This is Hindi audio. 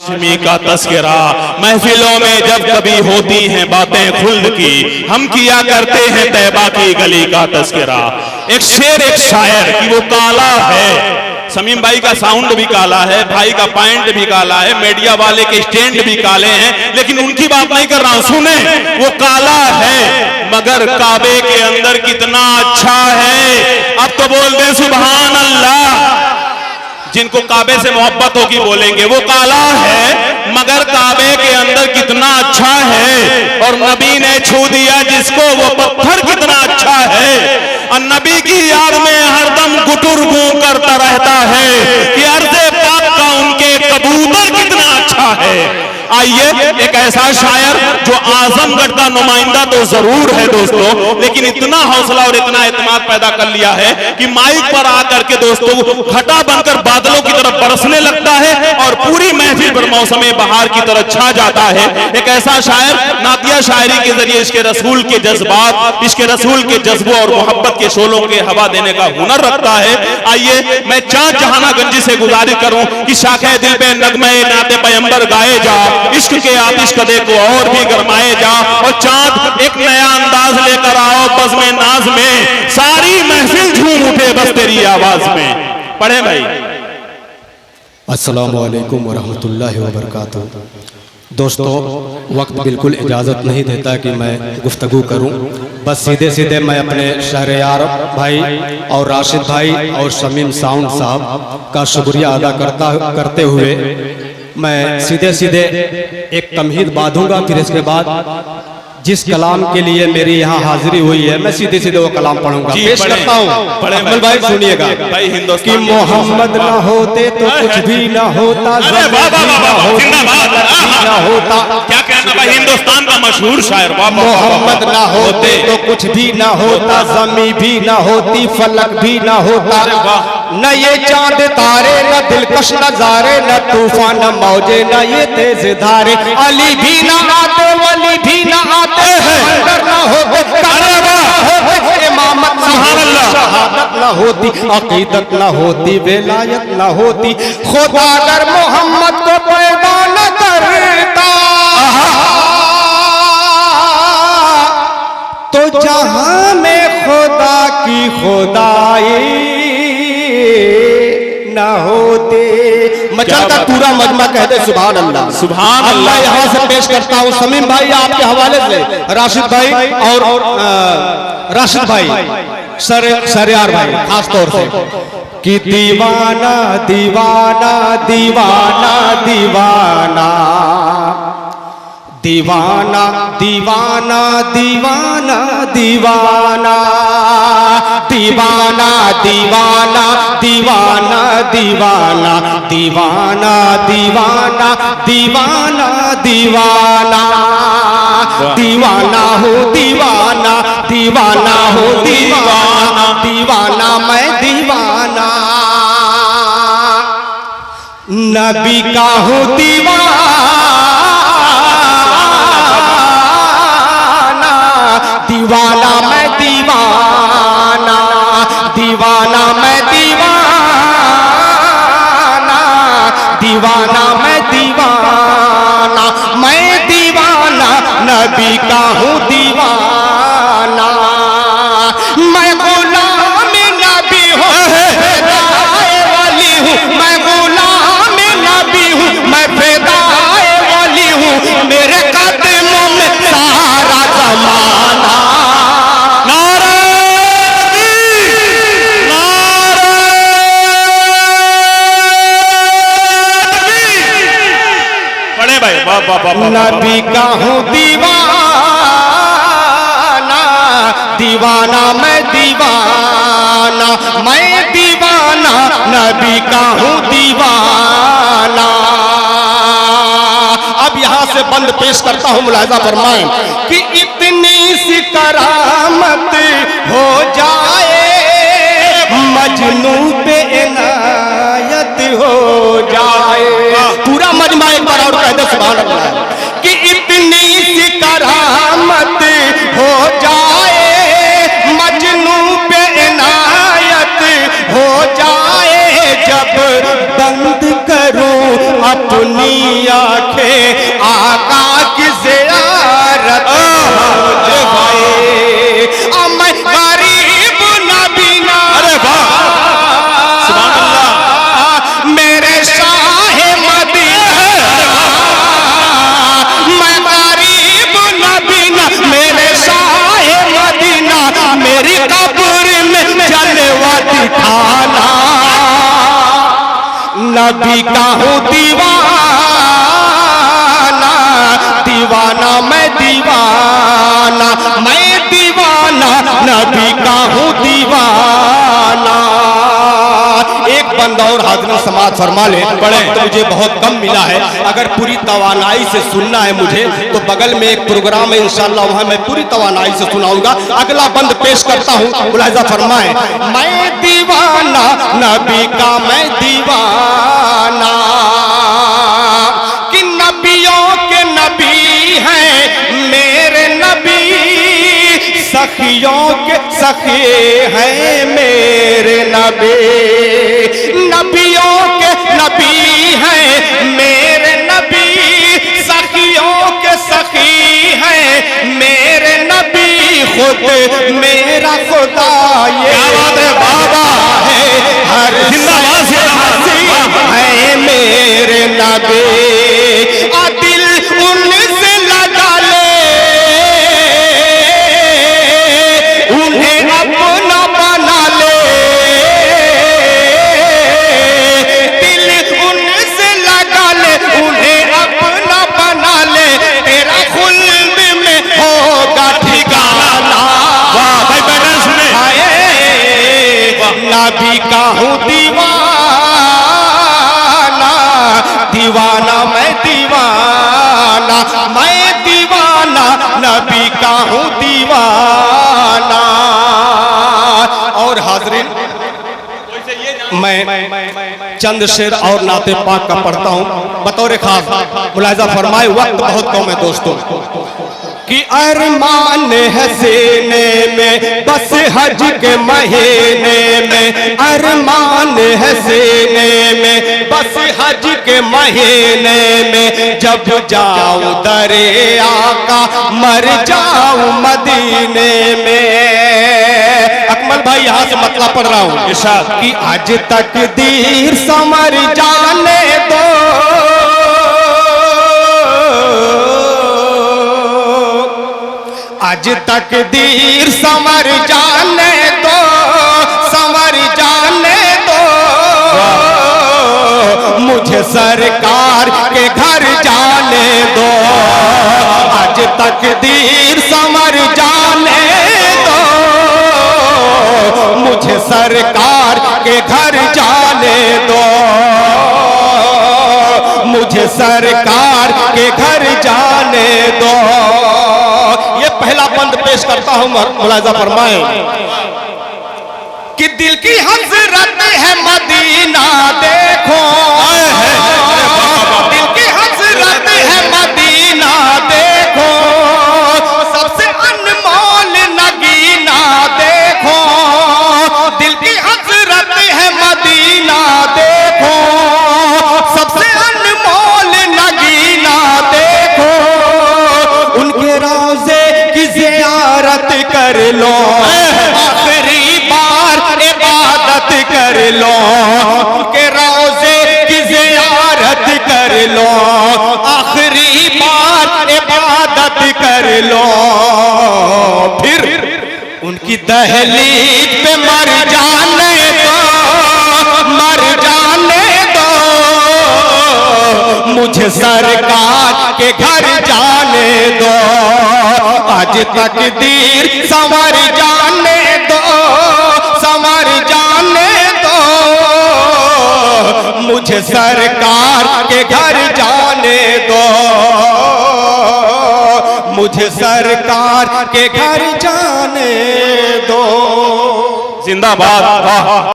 हाशमी का तस्करा। महफिलों में जब कभी होती हैं बातें खुल्द की, हम किया करते हैं तैबा की गली का तस्करा। एक शेर एक शायर कि वो काला है, समीम भाई का साउंड भी काला है, भाई का पॉइंट भी काला है, मीडिया वाले के स्टैंड भी काले हैं, लेकिन उनकी बात नहीं कर रहा हूं। सुने, वो काला है मगर काबे के अंदर कितना अच्छा है। अब तो बोल दे सुभान अल्लाह। जिनको काबे से मोहब्बत होगी बोलेंगे वो काला है मगर काबे के अंदर कितना अच्छा है। और नबी ने छू दिया जिसको वो पत्थर कितना अच्छा है। और नबी की याद में हरदम गुटुर गूं करता रहता है कि अर्ज़े पाक का उनके कबूतर कितना अच्छा है। आइए, एक ऐसा शायर जो आजमगढ़ का नुमाइंदा तो जरूर है दोस्तों, लेकिन इतना हौसला और इतना एतमाद पैदा कर लिया है कि माइक पर आकर के दोस्तों घटा बनकर बादलों की तरफ बरसने लगता है और पूरी महफिल पर मौसमे बहार की तरह छा जाता है। एक ऐसा शायर नातिया शायरी के जरिए इसके रसूल के जज्बात, इसके रसूल के जज्बों और मोहब्बत के शोलों के हवा देने का हुनर रखता है। आइए, मैं चाँद जहाना गंजी से गुजारिश करूं कि शाखे दिल पे नगमे नाते पैगंबर गाए जा, इश्क के आतिश कदे को और भी गरमाए जा। और चांद एक नया अंदाज लेकर आओ बज़्म नाज में, सारी महफिल झूम उठे बस तेरी आवाज में। पढ़े भाई। अस्सलामु अलैकुम वरहमतुल्लाहि वबरकातुहू। दोस्तों, वक्त बिल्कुल इजाज़त नहीं देता कि मैं गुफ्तगू करूं, बस सीधे सीधे मैं अपने शहरयार भाई और राशिद भाई और शमीम साउंड साहब का शुक्रिया अदा करते हुए मैं सीधे सीधे एक तमहीद बांधूंगा। फिर इसके बाद जिस कलाम के लिए मेरी यहाँ हाजिरी हुई है मैं सीधे सीधे वो कलाम पढ़ूंगा, पेश करता हूँ। अकमल भाई सुनिएगा कि मोहम्मद ना होते तो कुछ भी ना होता, ना होता। क्या कहना भाई, हिंदुस्तान का मशहूर शायर। मोहम्मद ना होते तो कुछ भी ना होता, ज़मीं भी ना होती, फलक भी ना होता, न ये चांद तारे, न दिलकश नजारे, न तूफान न मौजे, न ये तेज धारे। अली भी ना आते, वली भी ना आते, ना होते, इमामत शहादत न होती, अकीदत न होती, विलायत न होती। खुदा अगर मोहम्मद को पैदा न करता तो जहां में खुदा की खुदाई न होते। मचलता पूरा मजमा कहते सुभान अल्लाह, सुभान अल्लाह। यहाँ से पेश करता हूँ समीम भाई आपके हवाले से राशिद भाई और राशिद भाई सरयार भाई खास तौर से कि दीवाना दीवाना दीवाना दीवाना दीवाना दीवाना दीवाना दीवाना दीवाना दीवाना दीवाना दीवाना दीवाना दीवाना दीवाना दीवाना दीवाना हो दीवाना दीवाना हो दीवाना दीवाना मैं दीवाना नबी का हूँ दीवाना दीवाना मैं दीवाना दीवाना मैं दीवाना दीवाना मैं दीवाना नबी का हूँ दीवाना। मैं गुलाम नबी हूँ, फिदाए वाली हूँ, मैं गुलाम नबी हूँ, मैं फिदाए वाली हूँ, मेरे कदमों में सारा ज़माना। नबी का हूँ दीवाना दीवाना मैं दीवाना नबी का हूँ दीवाना। अब यहाँ से बंद पेश करता हूँ, मुलाहिजा फरमाएं कि इतनी सी करामत हो जाए मजनू पे इनायत हो जाए। पूरा मजमा एक बार और कह दे सुभान अल्लाह कि इतनी सी करामत हो जाए मजनू पे इनायत हो जाए। जब बंद करूं अपनी आंखें आका की ज़ियारत हो जाए। मैं गरीब नबीना, अरे वाह, सुभान अल्लाह, मेरे शाह मदीना, मैं गरीब नबीना, मेरे शाह मदीना, मेरी कब्र में जलवा दिखाना, नबी का हूँ दीवाना, दीवाना मैं दीवाना, मैं दीवाना, नबी का हूँ दीवाना। एक बंदा और हाज़िर समाज फरमा ले, पढ़े तो मुझे बहुत कम मिला है, अगर पूरी तवानाई से सुनना है मुझे तो बगल में एक प्रोग्राम है इंशाअल्लाह, वहां मैं पूरी तवानाई से सुनाऊंगा। अगला बंद पेश करता हूं, मुलाहिजा फरमाए। मैं दीवाना नबी का, मैं दीवाना कि नबियों के नबी हैं मेरे नबी, सखियों के सखी हैं मेरे नबी, नबियों के नबी हैं मेरे नबी, सखियों के सखी हैं मेरे नबी, खुद मेरा खुदा ये बाबा है, हर है मेरे नबी, दिल उनसे लगा ले, उन्हें अपना बना ले, दिल उनसे लगा ले, उन्हें अपना बना ले, तेरा खुल्द में होगा ठिकाना। वाह भाई, पैटर्न सुने। नबी का हूँ दीवाना, दीवाना मैं दीवाना, मैं दीवाना, नबी का हूँ दीवाना। और हाज़रीन, मैं चंद शेर और नाते पाक का पढ़ता हूँ बतौर खास, मुलाहिजा फरमाए। वक्त बहुत कम है दोस्तों, कि अरमान है सीने में बस हज के महीने में, अरमान है सीने में बस हज के महीने में, जब जाऊं दरे आका मर जाऊं मदीने में। अकमल भाई यहाँ से मतलब पढ़ रहा हूँ, इरशाद कि आज तकदीर समर जाने दो, आज तकदीर संवर जाने दो, संवर जाने दो, मुझे सरकार के घर जाने दो, आज तकदीर संवर जाने दो, मुझे सरकार के घर जाने दो, मुझे सरकार के घर जाने दो। ये पहला बंद पेश करता हूं, मुलाहिजा फरमाएं कि दिल की हसरत है मदीना देखो, दिल की हसरत है मदीना देखो, सबसे अनमोल नगीना देखो, दिल की हसरत है मदीना देखो, सबसे अनमोल नगीना देखो, उनके रोज़े की ज़ियारत कर लो, आखिरी बार इबादत कर लो, उनके रोज़े की ज़ियारत कर लो, आखिरी बार इबादत कर लो, फिर उनकी दहलीज पे मर जाने दो, मर जाने दो, मुझे सरकार के घर जाने दो, आज तकदीर संवर जाने दो, संवर जाने दो, मुझे सरकार के घर जाने दो, मुझे सरकार के घर जाने दो। जिंदाबाद।